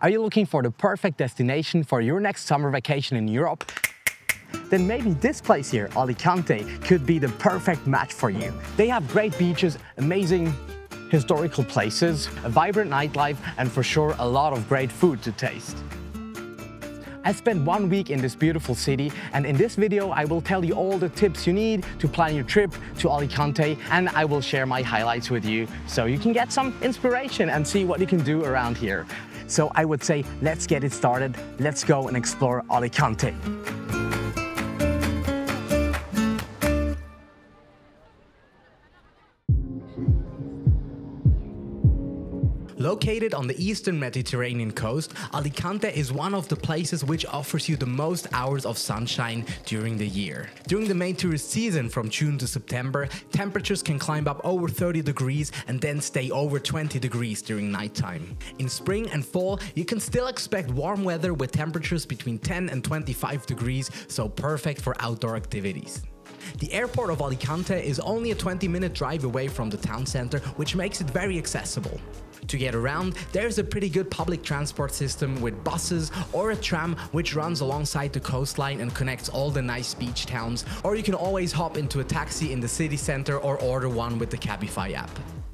Are you looking for the perfect destination for your next summer vacation in Europe? Then maybe this place here, Alicante, could be the perfect match for you. They have great beaches, amazing historical places, a vibrant nightlife, and for sure a lot of great food to taste. I spent 1 week in this beautiful city, and in this video I will tell you all the tips you need to plan your trip to Alicante, and I will share my highlights with you so you can get some inspiration and see what you can do around here. So I would say, let's get it started. Let's go and explore Alicante. Located on the eastern Mediterranean coast, Alicante is one of the places which offers you the most hours of sunshine during the year. During the main tourist season from June to September, temperatures can climb up over 30 degrees and then stay over 20 degrees during nighttime. In spring and fall, you can still expect warm weather with temperatures between 10 and 25 degrees, so perfect for outdoor activities. The airport of Alicante is only a 20-minute drive away from the town center, which makes it very accessible. To get around, there's a pretty good public transport system with buses or a tram which runs alongside the coastline and connects all the nice beach towns, or you can always hop into a taxi in the city center or order one with the Cabify app.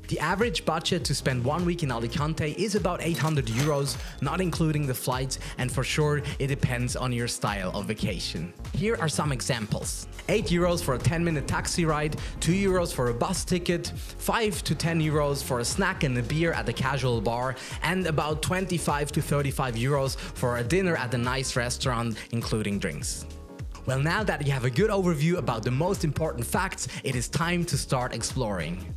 The average budget to spend 1 week in Alicante is about 800 euros, not including the flights, and for sure it depends on your style of vacation. Here are some examples. 8 euros for a 10-minute taxi ride, 2 euros for a bus ticket, 5 to 10 euros for a snack and a beer at a casual bar, and about 25 to 35 euros for a dinner at a nice restaurant, including drinks. Well, now that you have a good overview about the most important facts, it is time to start exploring.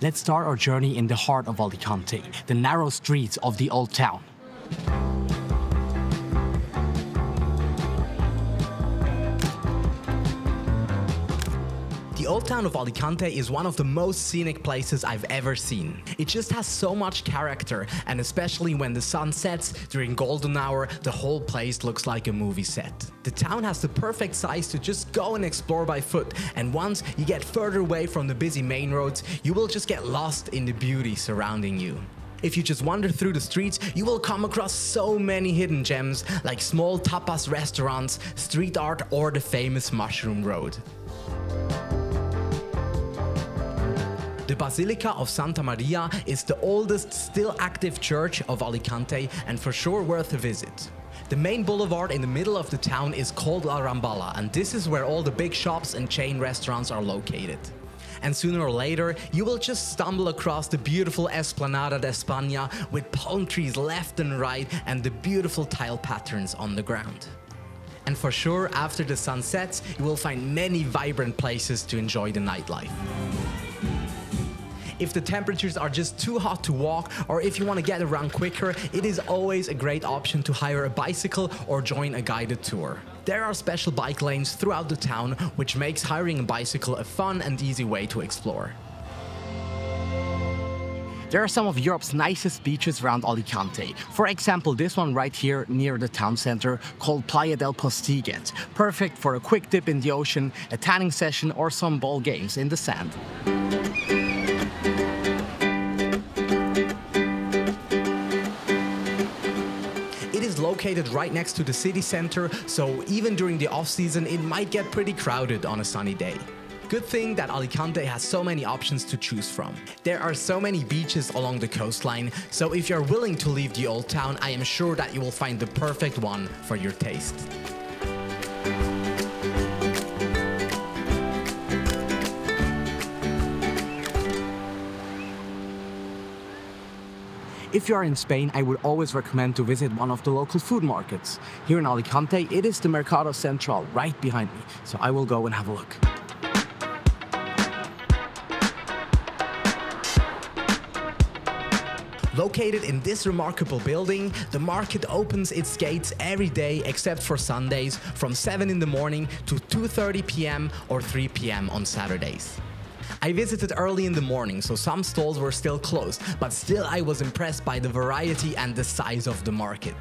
Let's start our journey in the heart of Alicante, the narrow streets of the Old Town. The Old Town of Alicante is one of the most scenic places I've ever seen. It just has so much character, and especially when the sun sets during golden hour, the whole place looks like a movie set. The town has the perfect size to just go and explore by foot, and once you get further away from the busy main roads, you will just get lost in the beauty surrounding you. If you just wander through the streets, you will come across so many hidden gems like small tapas restaurants, street art, or the famous Mushroom Road. The Basilica of Santa Maria is the oldest still active church of Alicante and for sure worth a visit. The main boulevard in the middle of the town is called La Rambala, and this is where all the big shops and chain restaurants are located. And sooner or later, you will just stumble across the beautiful Esplanada de España with palm trees left and right and the beautiful tile patterns on the ground. And for sure, after the sun sets, you will find many vibrant places to enjoy the nightlife. If the temperatures are just too hot to walk, or if you want to get around quicker, it is always a great option to hire a bicycle or join a guided tour. There are special bike lanes throughout the town, which makes hiring a bicycle a fun and easy way to explore. There are some of Europe's nicest beaches around Alicante. For example, this one right here near the town center called Playa del Postiguet. Perfect for a quick dip in the ocean, a tanning session, or some ball games in the sand. Located right next to the city center, so even during the off-season it might get pretty crowded on a sunny day. Good thing that Alicante has so many options to choose from. There are so many beaches along the coastline, so if you're willing to leave the old town, I am sure that you will find the perfect one for your taste. If you are in Spain, I would always recommend to visit one of the local food markets. Here in Alicante, it is the Mercado Central right behind me, so I will go and have a look. Located in this remarkable building, the market opens its gates every day except for Sundays from 7 in the morning to 2:30 p.m. or 3 p.m. on Saturdays. I visited early in the morning, so some stalls were still closed, but still I was impressed by the variety and the size of the market.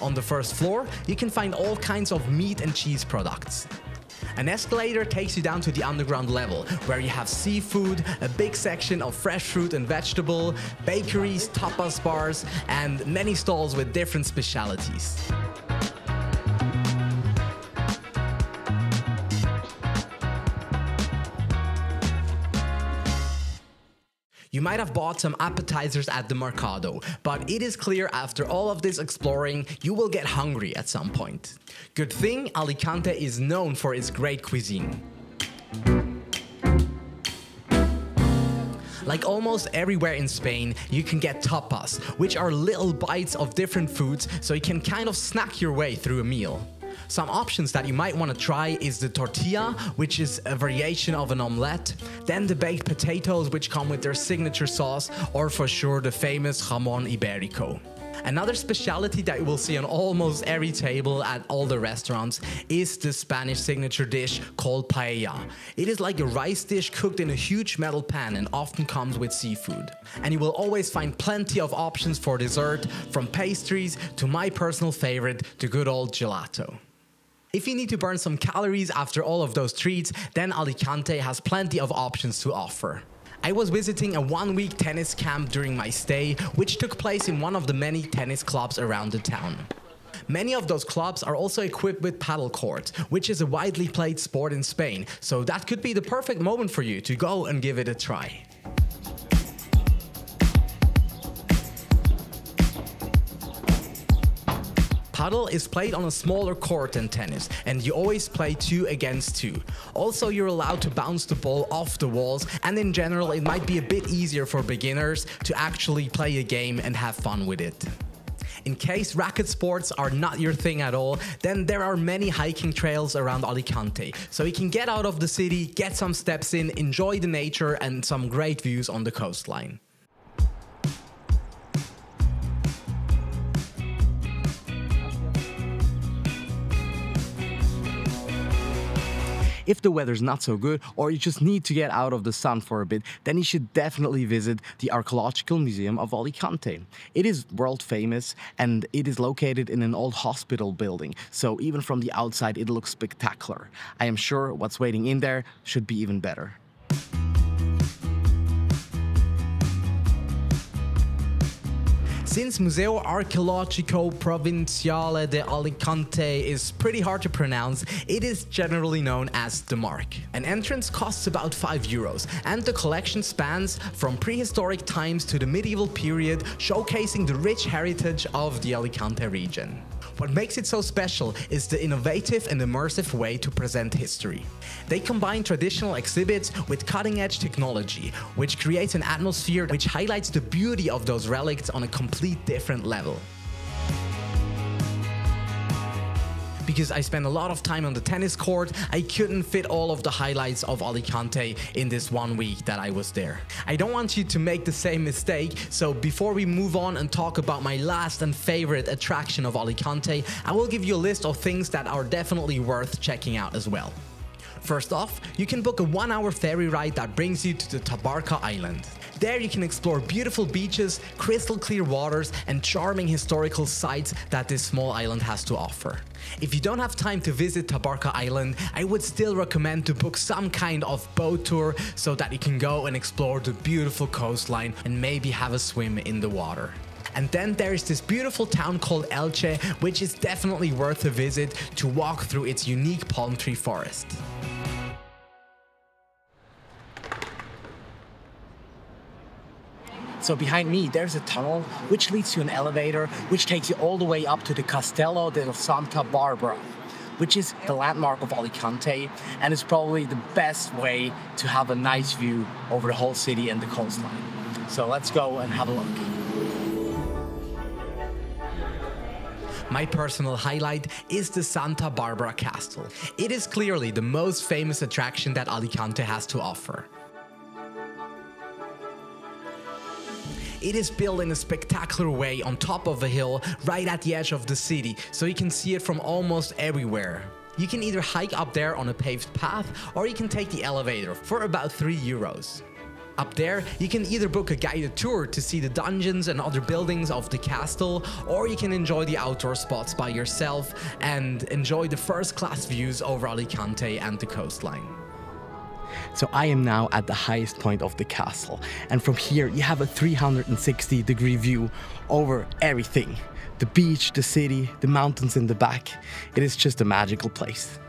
On the first floor, you can find all kinds of meat and cheese products. An escalator takes you down to the underground level, where you have seafood, a big section of fresh fruit and vegetable, bakeries, tapas bars, and many stalls with different specialities. You might have bought some appetizers at the Mercado, but it is clear after all of this exploring, you will get hungry at some point. Good thing Alicante is known for its great cuisine. Like almost everywhere in Spain, you can get tapas, which are little bites of different foods, so you can kind of snack your way through a meal. Some options that you might want to try is the tortilla, which is a variation of an omelette, then the baked potatoes, which come with their signature sauce, or for sure the famous jamón ibérico. Another specialty that you will see on almost every table at all the restaurants is the Spanish signature dish called paella. It is like a rice dish cooked in a huge metal pan and often comes with seafood. And you will always find plenty of options for dessert, from pastries to my personal favorite, the good old gelato. If you need to burn some calories after all of those treats, then Alicante has plenty of options to offer. I was visiting a one-week tennis camp during my stay, which took place in one of the many tennis clubs around the town. Many of those clubs are also equipped with paddle courts, which is a widely played sport in Spain, so that could be the perfect moment for you to go and give it a try. Padel is played on a smaller court than tennis, and you always play 2 against 2. Also, you're allowed to bounce the ball off the walls, and in general it might be a bit easier for beginners to actually play a game and have fun with it. In case racket sports are not your thing at all, then there are many hiking trails around Alicante, so you can get out of the city, get some steps in, enjoy the nature and some great views on the coastline. If the weather's not so good, or you just need to get out of the sun for a bit, then you should definitely visit the Arqueological Museum of Alicante. It is world famous, and it is located in an old hospital building, so even from the outside it looks spectacular. I am sure what's waiting in there should be even better. Since Museo Arqueologico Provinciale de Alicante is pretty hard to pronounce, it is generally known as the MARQ. An entrance costs about €5, and the collection spans from prehistoric times to the medieval period, showcasing the rich heritage of the Alicante region. What makes it so special is the innovative and immersive way to present history. They combine traditional exhibits with cutting-edge technology, which creates an atmosphere which highlights the beauty of those relics on a complete different level. Because I spent a lot of time on the tennis court, I couldn't fit all of the highlights of Alicante in this 1 week that I was there. I don't want you to make the same mistake, so before we move on and talk about my last and favorite attraction of Alicante, I will give you a list of things that are definitely worth checking out as well. First off, you can book a 1-hour ferry ride that brings you to the Tabarca island. There you can explore beautiful beaches, crystal clear waters, and charming historical sites that this small island has to offer. If you don't have time to visit Tabarca Island, I would still recommend to book some kind of boat tour so that you can go and explore the beautiful coastline and maybe have a swim in the water. And then there's this beautiful town called Elche, which is definitely worth a visit to walk through its unique palm tree forest. So behind me there's a tunnel which leads to an elevator which takes you all the way up to the Castello de Santa Barbara, which is the landmark of Alicante and is probably the best way to have a nice view over the whole city and the coastline. So let's go and have a look. My personal highlight is the Santa Barbara Castle. It is clearly the most famous attraction that Alicante has to offer. It is built in a spectacular way on top of a hill right at the edge of the city, so you can see it from almost everywhere. You can either hike up there on a paved path, or you can take the elevator for about €3. Up there, you can either book a guided tour to see the dungeons and other buildings of the castle, or you can enjoy the outdoor spots by yourself and enjoy the first-class views over Alicante and the coastline. So I am now at the highest point of the castle, and from here you have a 360-degree view over everything. The beach, the city, the mountains in the back. It is just a magical place.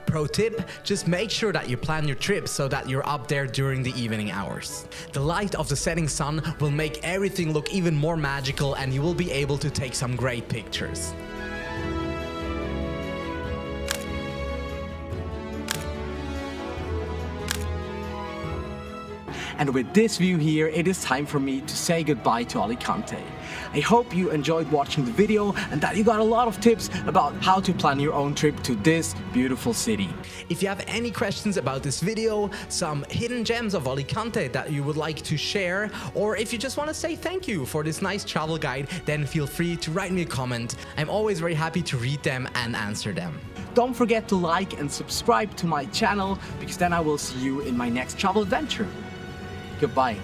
Pro tip, just make sure that you plan your trip so that you're up there during the evening hours. The light of the setting sun will make everything look even more magical, and you will be able to take some great pictures. And with this view here, it is time for me to say goodbye to Alicante. I hope you enjoyed watching the video and that you got a lot of tips about how to plan your own trip to this beautiful city. If you have any questions about this video, some hidden gems of Alicante that you would like to share, or if you just want to say thank you for this nice travel guide, then feel free to write me a comment. I'm always very happy to read them and answer them. Don't forget to like and subscribe to my channel, because then I will see you in my next travel adventure. Goodbye.